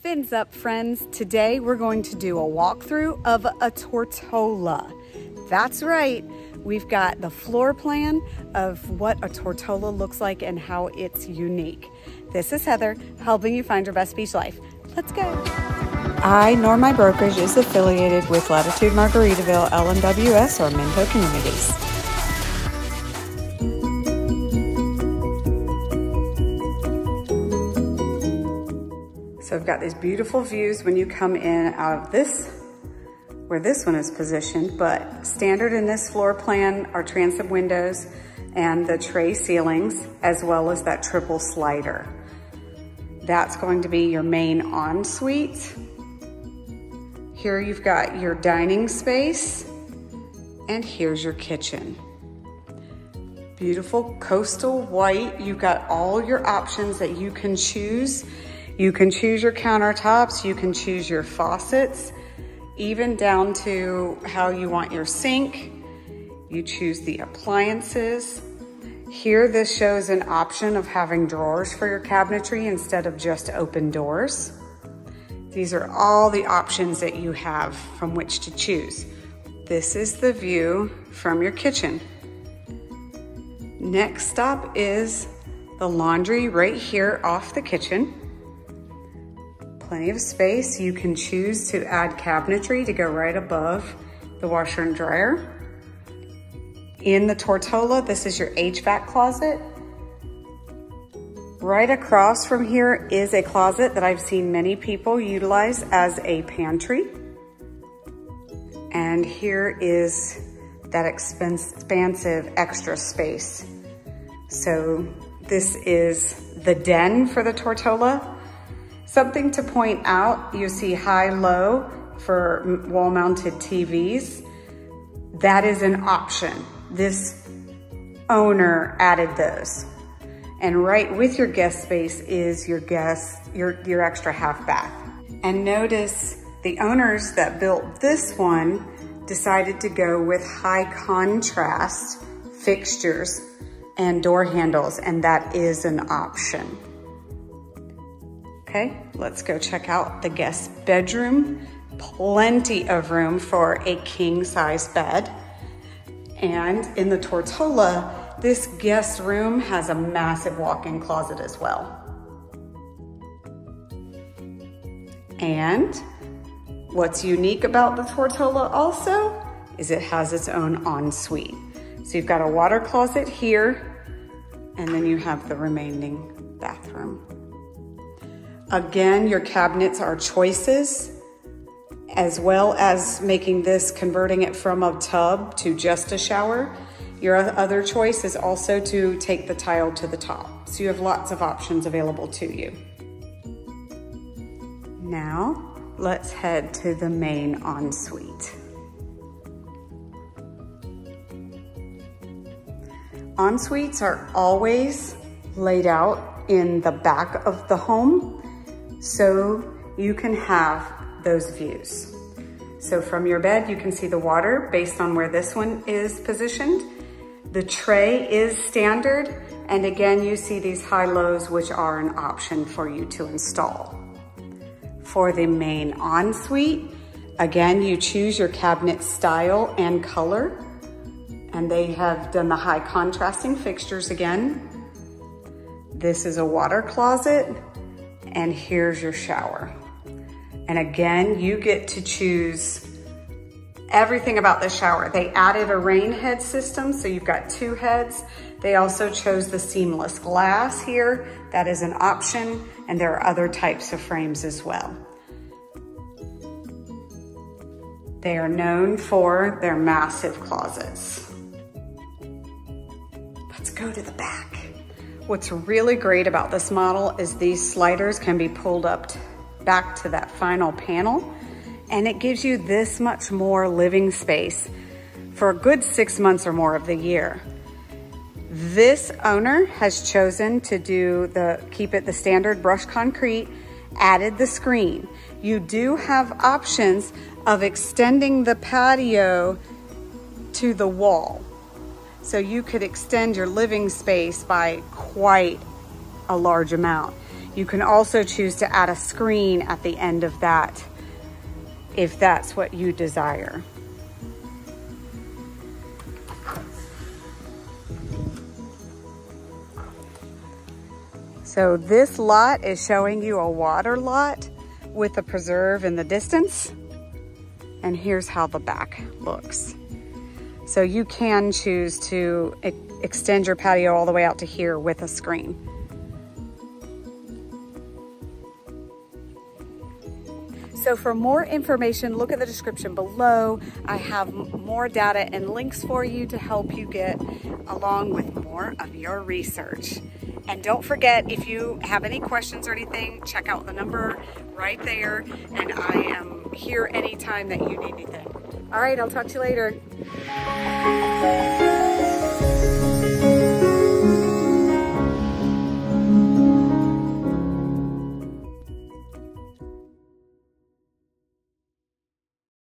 Fins up, friends. Today we're going to do a walkthrough of a Tortola. That's right. We've got the floor plan of what a Tortola looks like and how it's unique. This is Heather, helping you find your best beach life. Let's go. I, nor my brokerage, is affiliated with Latitude Margaritaville, LMWS, or Minto Communities. So I've got these beautiful views when you come in out of this, where this one is positioned, but standard in this floor plan are transom windows and the tray ceilings, as well as that triple slider. That's going to be your main ensuite. Here you've got your dining space, and here's your kitchen. Beautiful coastal white. You've got all your options that you can choose. You can choose your countertops, you can choose your faucets, even down to how you want your sink. You choose the appliances. Here, this shows an option of having drawers for your cabinetry instead of just open doors. These are all the options that you have from which to choose. This is the view from your kitchen. Next stop is the laundry right here off the kitchen. Plenty of space. You can choose to add cabinetry to go right above the washer and dryer. In the Tortola, this is your HVAC closet. Right across from here is a closet that I've seen many people utilize as a pantry. And here is that expansive extra space. So this is the den for the Tortola. Something to point out, you see high-low for wall-mounted TVs. That is an option. This owner added those. And right with your guest space is your extra half bath. And notice the owners that built this one decided to go with high contrast fixtures and door handles, and that is an option. Okay, let's go check out the guest bedroom. Plenty of room for a king-size bed. And in the Tortola, this guest room has a massive walk-in closet as well. And what's unique about the Tortola also is it has its own ensuite. So you've got a water closet here, and then you have the remaining bathroom. Again, your cabinets are choices, as well as converting it from a tub to just a shower. Your other choice is also to take the tile to the top. So you have lots of options available to you. Now, let's head to the main ensuite. Ensuites are always laid out in the back of the home, so you can have those views. So from your bed, you can see the water based on where this one is positioned. The tray is standard, and again, you see these high-lows, which are an option for you to install. For the main ensuite, again, you choose your cabinet style and color, and they have done the high contrasting fixtures again. This is a water closet, and here's your shower. And again, you get to choose everything about the shower. They added a rain head system, so you've got 2 heads. They also chose the seamless glass here. That is an option, and there are other types of frames as well. They are known for their massive closets. Let's go to the back. What's really great about this model is these sliders can be pulled up back to that final panel, and it gives you this much more living space for a good 6 months or more of the year. This owner has chosen to keep it the standard brushed concrete, added the screen. You do have options of extending the patio to the wall. So you could extend your living space by quite a large amount. You can also choose to add a screen at the end of that if that's what you desire. So this lot is showing you a water lot with a preserve in the distance. And here's how the back looks. So you can choose to extend your patio all the way out to here with a screen. So for more information, look at the description below. I have more data and links for you to help you get along with more of your research. And don't forget, if you have any questions or anything, check out the number right there. And I am here anytime that you need anything. All right, I'll talk to you later.